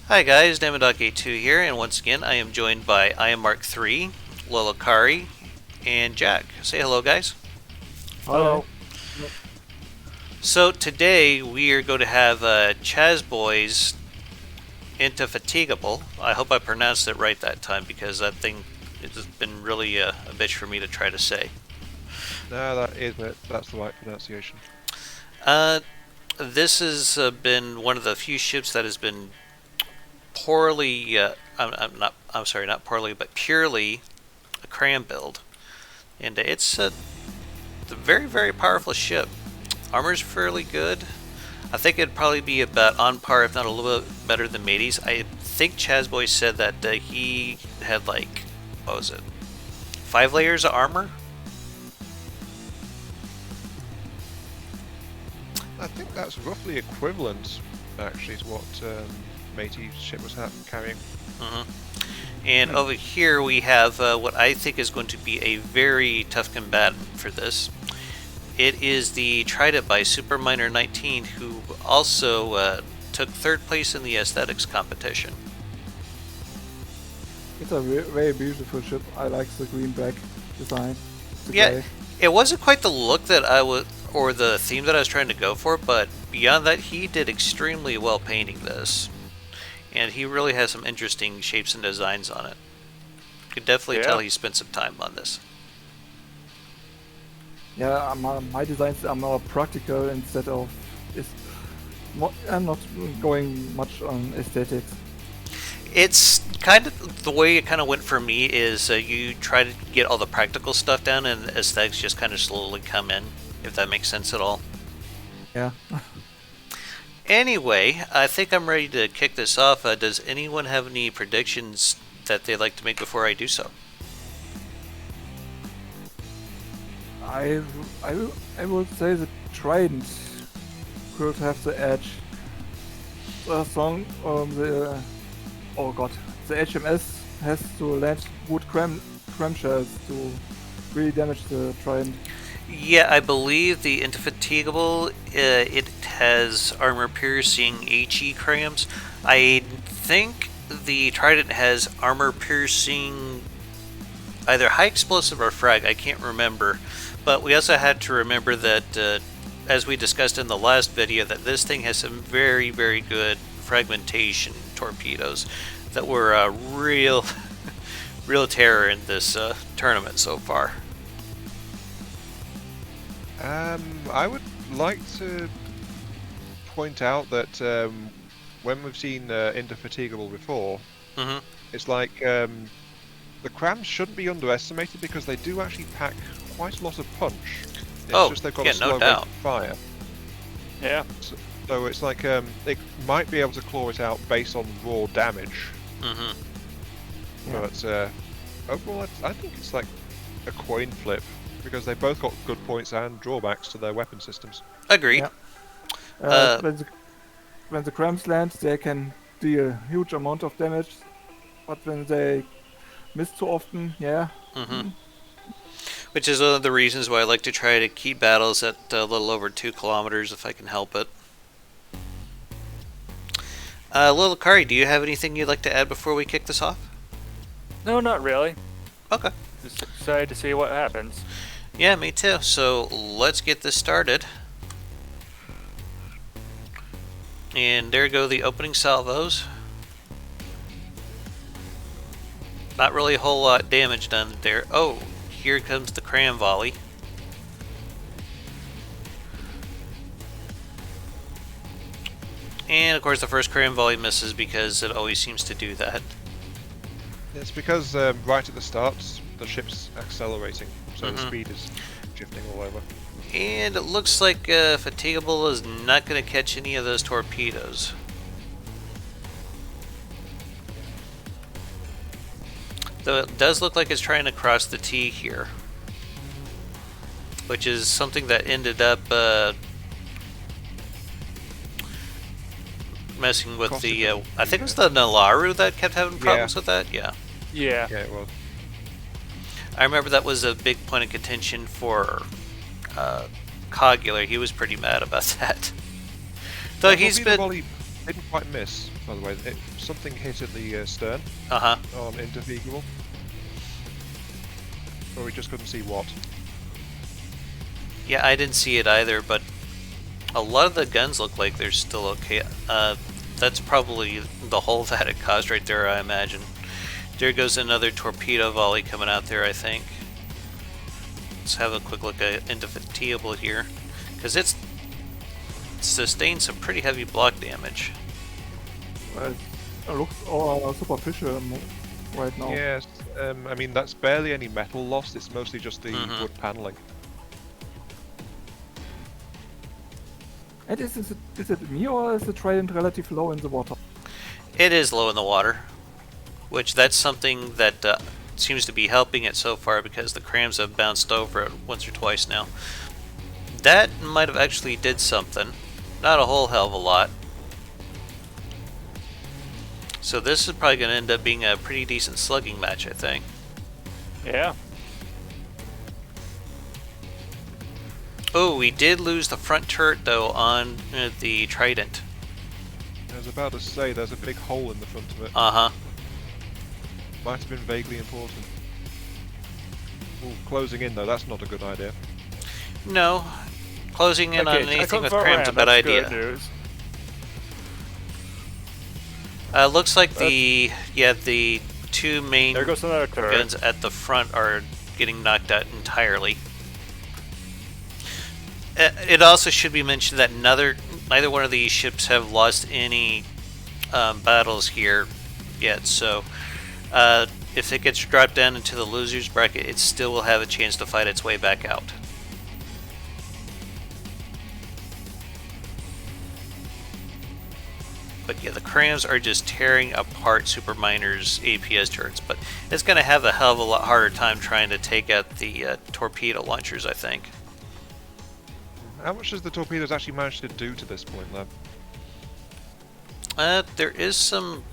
Hi guys, Dama.K2 here, and once again I am joined by I am Mark 3, Lolakari, and Jack. Say hello guys. Hi. Hello. So today we are going to have DaChazBoi's Indefatigable. I hope I pronounced it right that time because that thing has been really a bitch for me to try to say. No, that is it. That's the right pronunciation. Uh, this has been one of the few ships that has been poorly, I'm sorry, not poorly, but purely a cram build. And it's a very, very powerful ship. Armor's fairly good. I think it'd probably be about on par, if not a little bit better than Mateys. I think DaChazBoi said that he had like, what was it, 5 layers of armor? I think that's roughly equivalent, actually, to what Matey's ship was carrying. And over here we have what I think is going to be a very tough combatant for this. It is the Trident by Superminer19, who also took 3rd place in the aesthetics competition. It's a very beautiful ship. I like the green back design. Yeah, Gray. it wasn't quite the look that I would, or the theme that I was trying to go for, but beyond that, he did extremely well painting this. And he really has some interesting shapes and designs on it. You could definitely tell he spent some time on this. Yeah, my designs are more practical instead of. I'm not going much on aesthetics. It's kind of the way it kind of went for me is you try to get all the practical stuff down and aesthetics just kind of slowly come in, if that makes sense at all. Yeah. Anyway, I think I'm ready to kick this off. Does anyone have any predictions that they'd like to make before I do so? I would say the Trident could have the edge. The song the oh god, the HMS has to land wood cram shells to really damage the Trident. Yeah, I believe the Indefatigable, it has armor-piercing HE crams. I think the Trident has armor-piercing either high explosive or frag, I can't remember. But we also had to remember that, as we discussed in the last video, that this thing has some very, very good fragmentation torpedoes that were a real, real terror in this tournament so far. I would like to point out that when we've seen Indefatigable before, it's like the crams shouldn't be underestimated because they do actually pack quite a lot of punch. It's just they've got a slow rate of fire. Yeah. So it's like they might be able to claw it out based on raw damage. But overall, I think it's like a coin flip because they both got good points and drawbacks to their weapon systems. Agreed. Yeah. When the crams land, they can deal huge amount of damage, but when they miss too often, yeah. Which is one of the reasons why I like to try to keep battles at a little over 2 kilometers if I can help it. Lolakari, do you have anything you'd like to add before we kick this off? No, not really. Okay. Just excited to see what happens. Yeah, me too. So let's get this started. And there go the opening salvos. Not really a whole lot damage done there. Oh, here comes the cram volley. And of course the first cram volley misses because it always seems to do that. It's because right at the start, the ship's accelerating, so the speed is shifting all over. And it looks like Fatigable is not going to catch any of those torpedoes. Though it does look like it's trying to cross the T here. Which is something that ended up messing with I think it was the Nalaru that kept having problems with that? Yeah. Yeah. Yeah, it was. I remember that was a big point of contention for Cogular. He was pretty mad about that. Though he's been... didn't quite miss, by the way. Something hit at the stern Uh-huh. on Indefatigable. But we just couldn't see what. Yeah, I didn't see it either, but a lot of the guns look like they're still okay. That's probably the hole that it caused right there, I imagine. There goes another torpedo volley coming out there, I think. Let's have a quick look at Indefatigable here, because it's sustained some pretty heavy block damage. It looks superficial right now. Yes, I mean, that's barely any metal lost. It's mostly just the wood paneling. And is it me or is the trident relatively low in the water? It is low in the water, which that's something that seems to be helping it so far because the crams have bounced over it once or twice now. That might have actually did something. Not a whole hell of a lot. So this is probably going to end up being a pretty decent slugging match, I think. Yeah. Oh, we did lose the front turret, though, on the Trident. I was about to say, there's a big hole in the front of it. Uh-huh. Might have been vaguely important. Ooh, closing in, though, that's not a good idea. No. Closing in Okay, on anything with for cram's a Ram, bad that's idea. good news. Looks like the two main There goes another turret. guns at the front are getting knocked out entirely. It also should be mentioned that neither one of these ships have lost any battles here yet, so if it gets dropped down into the losers bracket, it still will have a chance to fight its way back out. But yeah, the crams are just tearing apart Superminer's APS turrets, but it's going to have a hell of a lot harder time trying to take out the torpedo launchers, I think. How much has the torpedoes actually managed to do to this point, though? There is some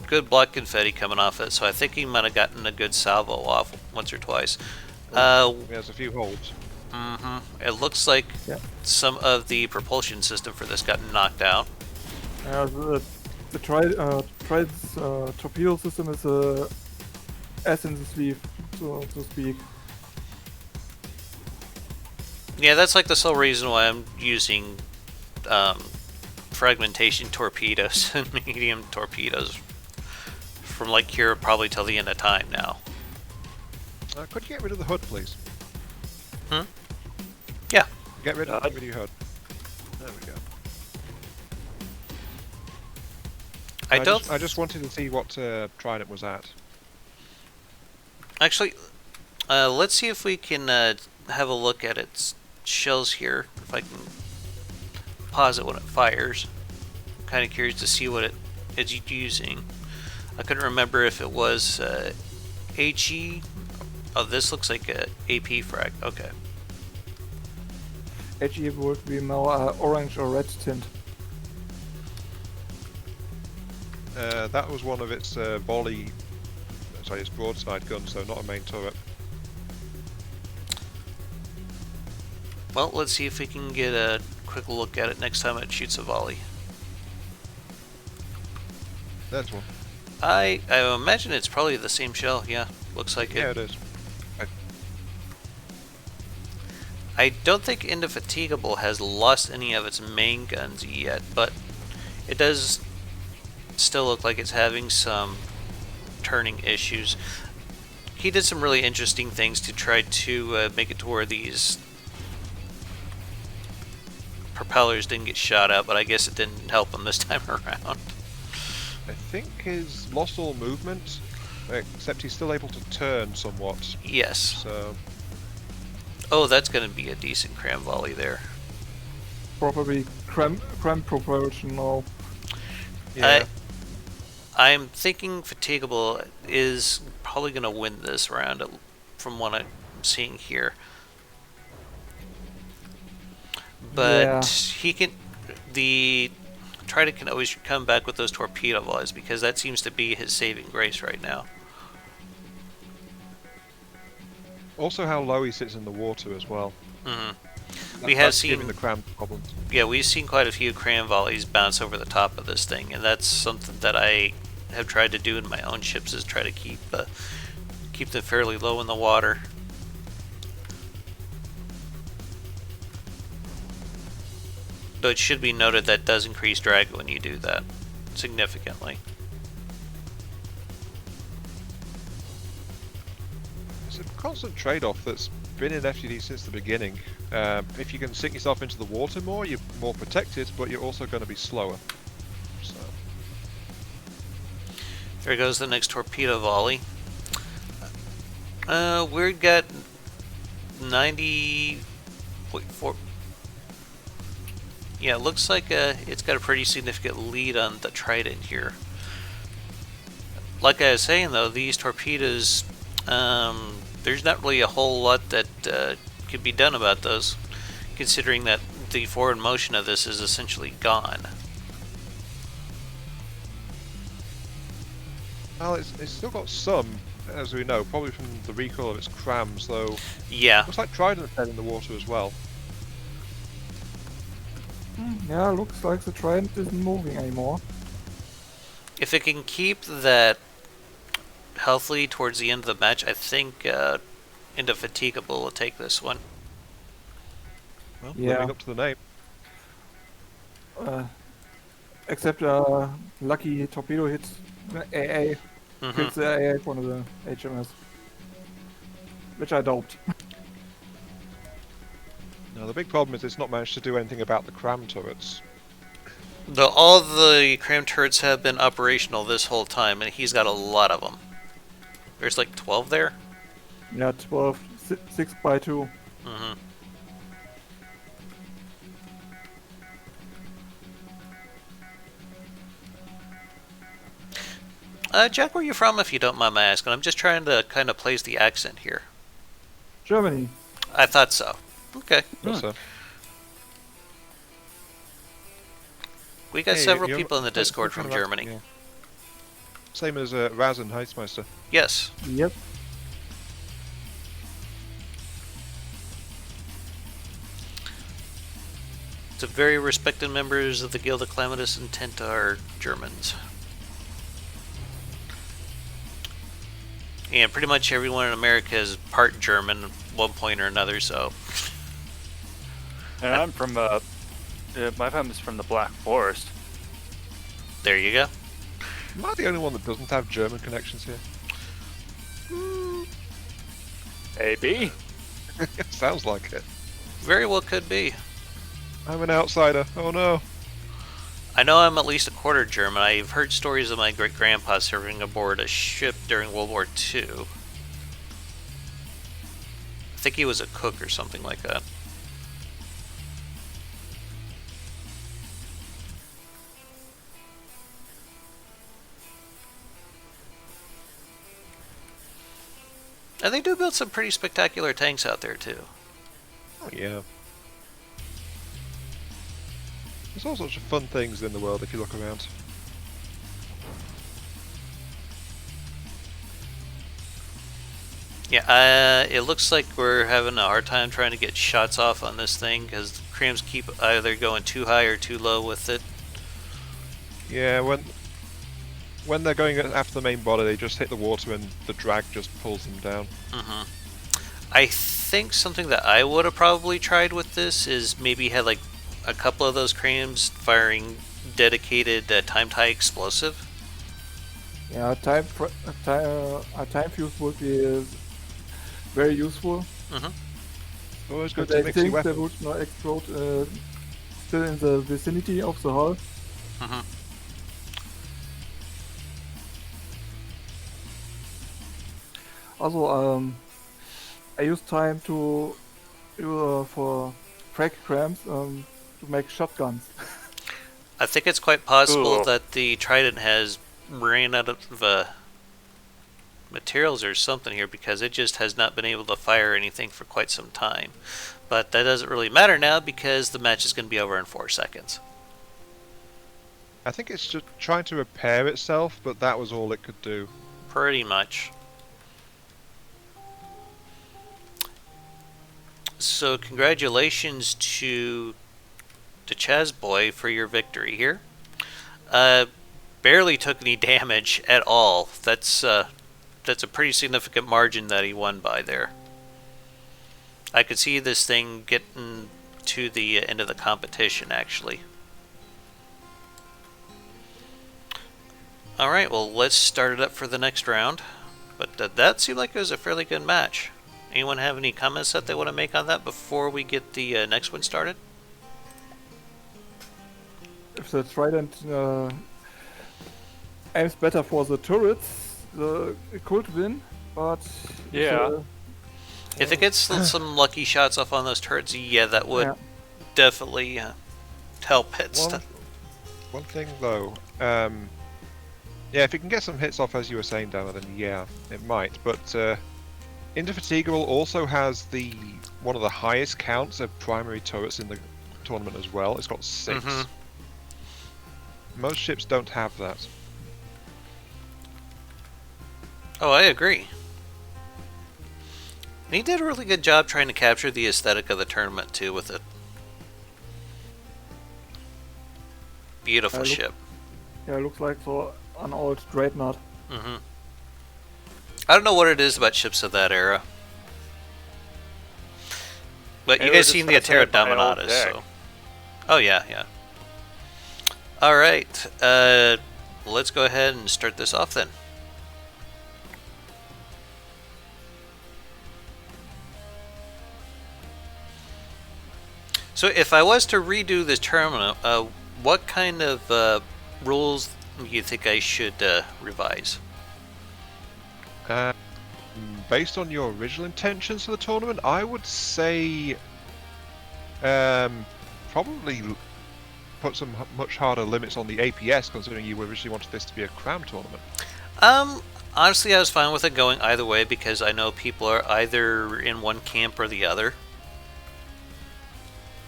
good black confetti coming off it, so I think he might have gotten a good salvo off once or twice. There's a few holes. It looks like Yeah. some of the propulsion system for this got knocked out. The Trident's torpedo system is as in the sleeve, so to speak. Yeah, that's like the sole reason why I'm using fragmentation torpedoes and medium torpedoes from like here probably till the end of time now. Could you get rid of the hood, please? Yeah. Get rid of your hood. There we go. I just wanted to see what Trident was at. Actually, let's see if we can have a look at its shells here. If I can pause it when it fires. I'm kind of curious to see what it is using. I couldn't remember if it was HE. Oh, this looks like a AP frag. Okay. HE would be now orange or red tint. That was one of its volley, sorry, its broadside guns, so not a main turret. Well, let's see if we can get a quick look at it next time it shoots a volley. That's one. I imagine it's probably the same shell. Yeah, looks like it. Yeah, it is. I don't think Indefatigable has lost any of its main guns yet, but it does still look like it's having some turning issues. He did some really interesting things to try to make it to where these propellers didn't get shot out, but I guess it didn't help him this time around. I think he's lost all movement, except he's still able to turn somewhat. Yes. So. Oh, that's going to be a decent cram volley there. Probably cram propulsion now. Yeah. I'm thinking Fatigable is probably going to win this round from what I'm seeing here. But Yeah. he can... The Trident can always come back with those torpedo volleys because that seems to be his saving grace right now. Also how low he sits in the water as well. We have That's seen giving the cram problems. Yeah, we've seen quite a few cram volleys bounce over the top of this thing, and that's something that I have tried to do in my own ships, is try to keep them fairly low in the water. Though it should be noted that does increase drag when you do that significantly. It's a constant trade-off that's been in FTD since the beginning. If you can sink yourself into the water more, you're more protected, but you're also going to be slower. So. There goes the next torpedo volley. We've got 90.4. Yeah, it looks like it's got a pretty significant lead on the Trident here. Like I was saying though, these torpedoes, there's not really a whole lot that could be done about those, considering that the forward motion of this is essentially gone. Well, it's still got some, as we know, probably from the recoil of its crams, though. Yeah. Looks like Trident's head in the water as well. Yeah, looks like the Trident isn't moving anymore. If it can keep that healthily towards the end of the match, I think Indefatigable will take this one. Well, Yeah. living up to the name. Except lucky torpedo hits AA, kills the AA one of the HMS, which I doubt. Now, the big problem is it's not managed to do anything about the cram turrets. All the cram turrets have been operational this whole time, and he's got a lot of them. There's like 12 there? Yeah, 12, 6 by 2. Jack, where are you from, if you don't mind my asking? I'm just trying to kind of place the accent here. Germany. I thought so. Okay. So, We got hey, several you're- people in the Discord from kind of Germany. yeah. Same as Raz and Heizmeister. Yes. Yep. The very respected members of the Guild of Calamitous Intent are Germans. And pretty much everyone in America is part German at one point or another, so... And I'm from, my family's from the Black Forest. There you go. Am I the only one that doesn't have German connections here? AB? Sounds like it. Very well could be. I'm an outsider. Oh no. I know I'm at least a quarter German. I've heard stories of my great-grandpa serving aboard a ship during World War II. I think he was a cook or something like that. And they do build some pretty spectacular tanks out there, too. Oh yeah. There's all sorts of fun things in the world if you look around. Yeah, it looks like we're having a hard time trying to get shots off on this thing, because crams keep either going too high or too low with it. Yeah, when they're going after the main body, they just hit the water and the drag just pulls them down. I think something that I would have probably tried with this is maybe had like a couple of those crams firing dedicated time tie explosive. Yeah, a time fuse would be very useful. Always good But to I mix your think they weapons. would not explode still in the vicinity of the hull. Also, I use time to for frag crams to make shotguns. I think it's quite possible Ooh. that the Trident has ran out of materials or something here, because it just has not been able to fire anything for quite some time. But that doesn't really matter now, because the match is going to be over in 4 seconds. I think it's just trying to repair itself, but that was all it could do. Pretty much. So congratulations to DaChazBoi for your victory here. Barely took any damage at all. That's a pretty significant margin that he won by there. I could see this thing getting to the end of the competition, actually. Alright, well, let's start it up for the next round. But that seemed like it was a fairly good match. Anyone have any comments that they want to make on that before we get the next one started? If the trident aims better for the turrets, it could win, but Yeah. If it gets some lucky shots off on those turrets, yeah, that would definitely help it. One thing though, yeah, if it can get some hits off, as you were saying, Dama, then yeah, it might. But Indefatigable also has one of the highest counts of primary turrets in the tournament as well. It's got 6. Most ships don't have that. Oh, I agree. And he did a really good job trying to capture the aesthetic of the tournament too with it. Beautiful ship. Yeah, it looks like an old dreadnought. I don't know what it is about ships of that era. But you guys seen the Atera Dominatas, so... Oh yeah, yeah. Alright, let's go ahead and start this off then. So if I was to redo this tournament, what kind of rules do you think I should revise? Based on your original intentions for the tournament, I would say probably put some much harder limits on the APS, considering you originally wanted this to be a crown tournament. Honestly, I was fine with it going either way because I know people are either in one camp or the other.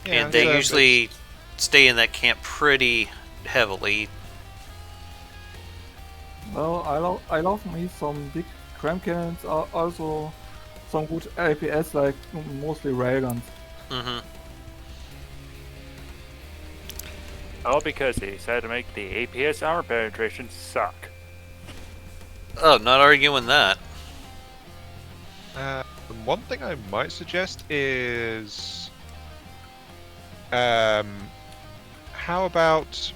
Yeah, and they usually stay in that camp pretty heavily. Well, I love me some big cram cannons, also some good APS, like mostly railguns. All because he decided to make the APS armor penetration suck. Oh, not arguing that. One thing I might suggest is... how about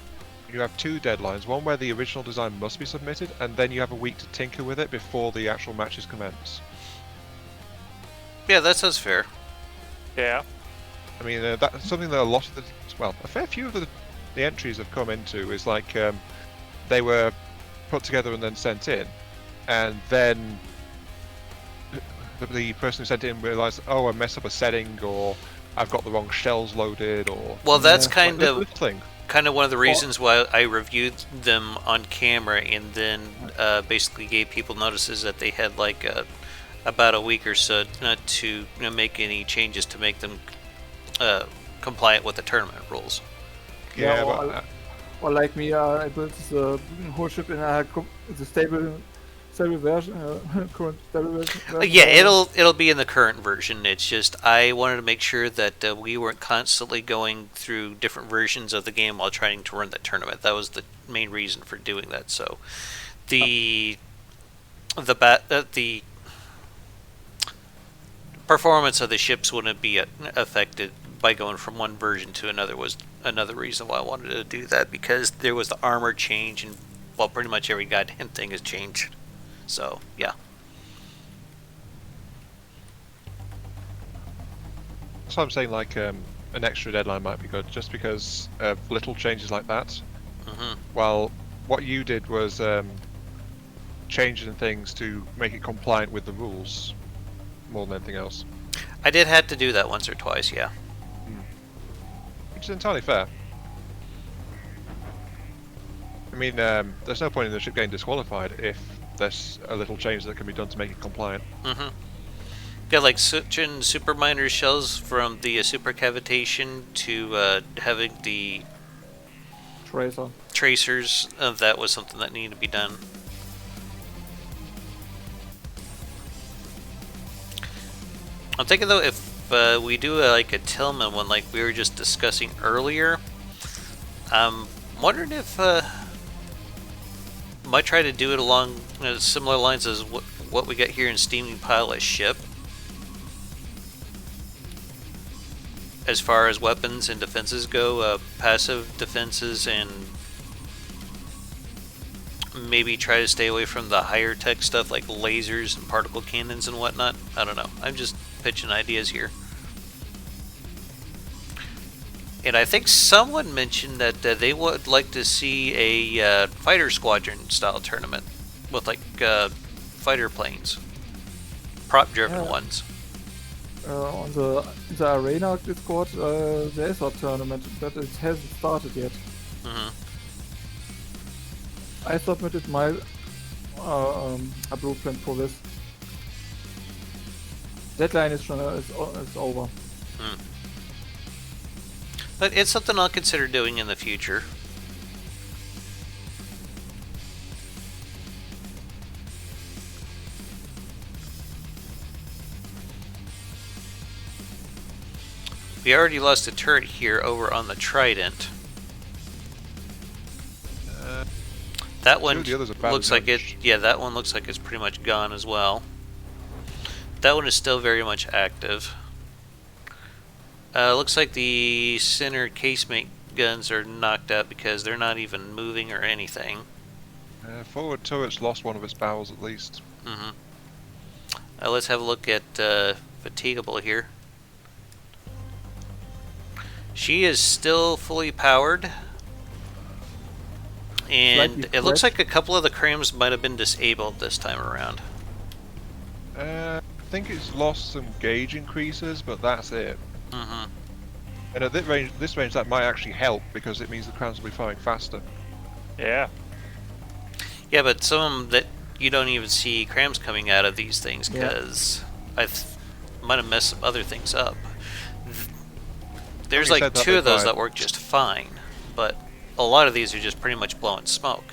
you have 2 deadlines, one where the original design must be submitted, and then you have a week to tinker with it before the actual matches commence. Yeah, that sounds fair. Yeah. I mean, that's something that a fair few of the entries have come into, is like, they were put together and then sent in, and then the person who sent it in realised, oh, I messed up a setting, or I've got the wrong shells loaded, or... Well, that's kind of one of the reasons why I reviewed them on camera and then basically gave people notices that they had like about a week or so to make any changes to make them compliant with the tournament rules. Yeah, or like me, I built the whole ship in the stable version, current stable version. Yeah, it'll be in the current version. It's just I wanted to make sure that we weren't constantly going through different versions of the game while trying to run that tournament. That was the main reason for doing that. So the performance of the ships wouldn't be affected by going from one version to another. Was another reason why I wanted to do that, because there was the armor change, and well, pretty much every goddamn thing has changed. So yeah. So I'm saying like an extra deadline might be good, just because of little changes like that. While what you did was changing things to make it compliant with the rules more than anything else. I did have to do that once or twice, yeah. Which is entirely fair. I mean, there's no point in the ship getting disqualified if there's a little change that can be done to make it compliant. Yeah, like switching Superminer shells from the supercavitation to having the tracers, that was something that needed to be done. I'm thinking though, if we do like a Tillman one like we were just discussing earlier, I'm wondering if might try to do it along similar lines as what we got here in Steaming Pilot Ship. As far as weapons and defenses go, passive defenses, and maybe try to stay away from the higher tech stuff like lasers and particle cannons and whatnot. I don't know. I'm just pitching ideas here. And I think someone mentioned that they would like to see a fighter squadron style tournament with like fighter planes, prop driven ones. On the Arena Discord, there is a tournament, but it hasn't started yet. I submitted my a blueprint for this. Deadline is over. But it's something I'll consider doing in the future. We already lost a turret here over on the Trident. That one looks like it. Yeah, that one looks like it's pretty much gone as well. That one is still very much active. Looks like the center casemate guns are knocked out because they're not even moving or anything. Forward turret's lost one of its barrels at least. Let's have a look at Fatigable here. She is still fully powered. And it looks like a couple of the crams might have been disabled this time around. I think it's lost some gauge increases, but that's it. And at this range, that might actually help because it means the crams will be firing faster. Yeah. Yeah, but some of them that you don't even see crams coming out of these things because I might have messed some other things up. There's like two of those that work just fine, but a lot of these are just pretty much blowing smoke.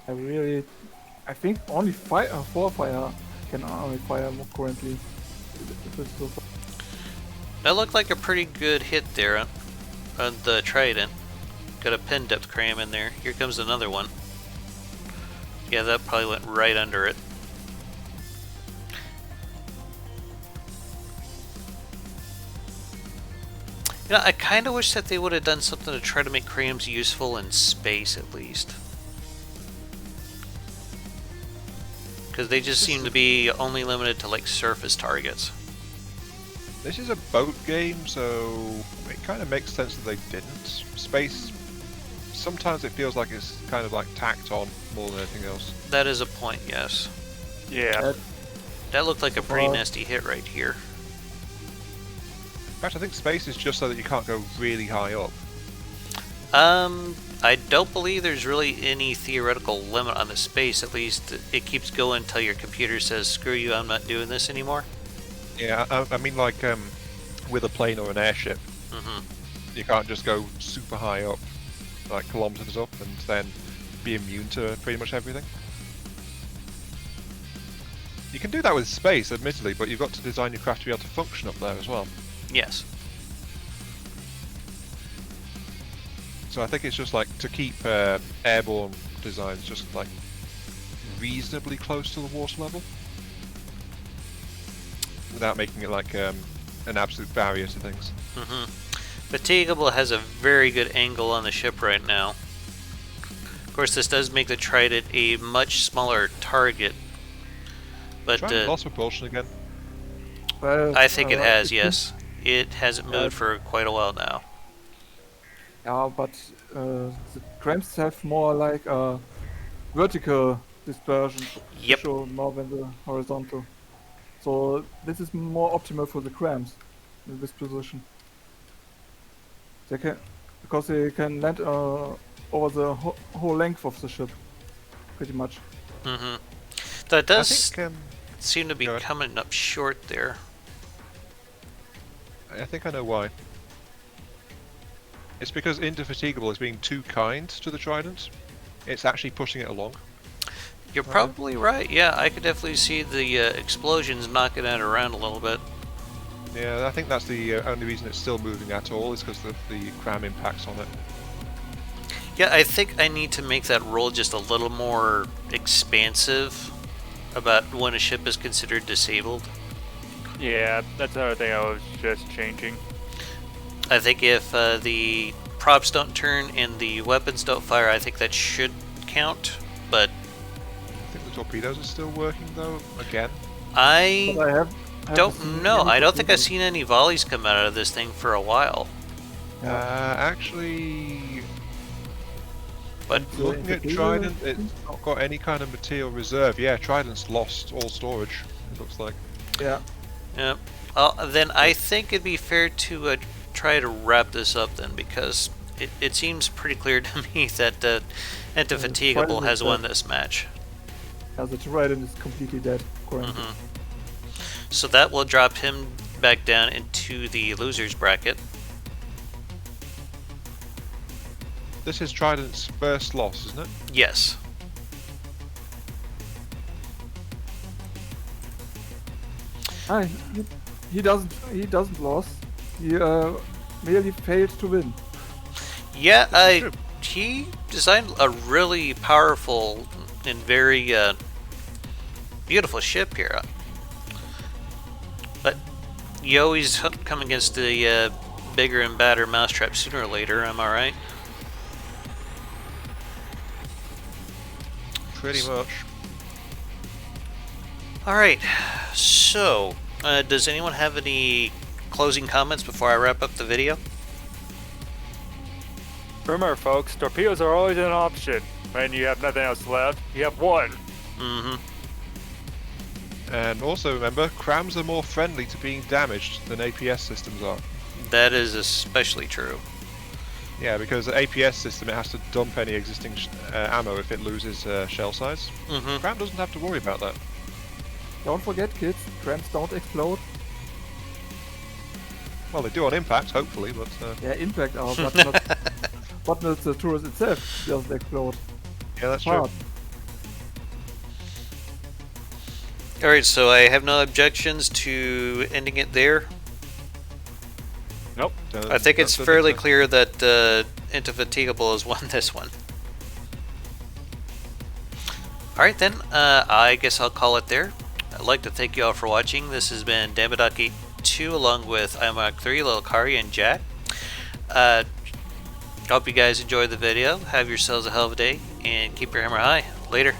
I think only 4 fire can only fire more currently. That looked like a pretty good hit there on the Trident. Got a pin depth cram in there. Here comes another one. Yeah, that probably went right under it. You know, I kind of wish that they would have done something to try to make crams useful in space at least. Because they just seem to be only limited to like surface targets. This is a boat game, so it kind of makes sense that they didn't. Space, sometimes it feels like it's kind of like tacked on more than anything else. That is a point, yes. Yeah. That looked like a pretty nasty hit right here. In fact, I think space is just so that you can't go really high up. I don't believe there's really any theoretical limit on the space. At least it keeps going until your computer says, screw you, I'm not doing this anymore. Yeah, I mean like with a plane or an airship. You can't just go super high up, like kilometers up, and then be immune to pretty much everything. You can do that with space, admittedly, but you've got to design your craft to be able to function up there as well. Yes. So I think it's just like to keep airborne designs just like reasonably close to the water level, without making it like an absolute barrier to things. Fatigable has a very good angle on the ship right now. Of course, this does make the Trident a much smaller target, but lost propulsion again. I think it has, yes. It hasn't moved for quite a while now. Yeah, but the crams have more like a vertical dispersion. Yep. Show more than the horizontal. So this is more optimal for the crams in this position. Because they can land over the whole length of the ship, pretty much. That does seem to be coming up short there. I think I know why. It's because Indefatigable is being too kind to the Trident. It's actually pushing it along. You're probably right. Yeah, I could definitely see the explosions knocking it around a little bit. Yeah, I think that's the only reason it's still moving at all is because of the cram impacts on it. Yeah, I think I need to make that rule just a little more expansive about when a ship is considered disabled. Yeah, that's another thing I was just changing. I think if the props don't turn and the weapons don't fire, I think that should count, but I think the torpedoes are still working though, again. But I haven't don't seen know. any I don't think I've torpedoes. seen any volleys come out of this thing for a while. Actually, But looking at Trident, it's not got any kind of material reserve. Yeah, Trident's lost all storage, it looks like. Yeah. yeah, then I think it'd be fair to try to wrap this up then, because it seems pretty clear to me that Indefatigable Trident has is won dead. this match. Yeah, the Trident is completely dead currently. So that will drop him back down into the losers bracket. This is Trident's first loss, isn't it? Yes. Ah, he doesn't lose. He merely failed to win. Yeah, true. he designed a really powerful and very beautiful ship here. But you always come against the bigger and badder mousetrap sooner or later, am I right? Pretty much. Alright, so does anyone have any closing comments before I wrap up the video? Remember, folks, torpedoes are always an option. When you have nothing else left, you have one. Mm-hmm. And also remember, crams are more friendly to being damaged than APS systems are. That is especially true. Yeah, because the APS system, it has to dump any existing ammo if it loses shell size. Mm-hmm. Cram doesn't have to worry about that. Don't forget, kids, trams don't explode. Well, they do on impact, hopefully, but... Yeah, impact are, but not, but not the turret itself doesn't explode. yeah, that's true. Hard. Alright, so I have no objections to ending it there. Nope. I think it's fairly clear that Indefatigable has won this one. Alright then, I guess I'll call it there. I'd like to thank you all for watching. This has been Dama2 along with iMark3, Lilkari, and Jack. Hope you guys enjoyed the video. Have yourselves a hell of a day, and keep your hammer high. Later.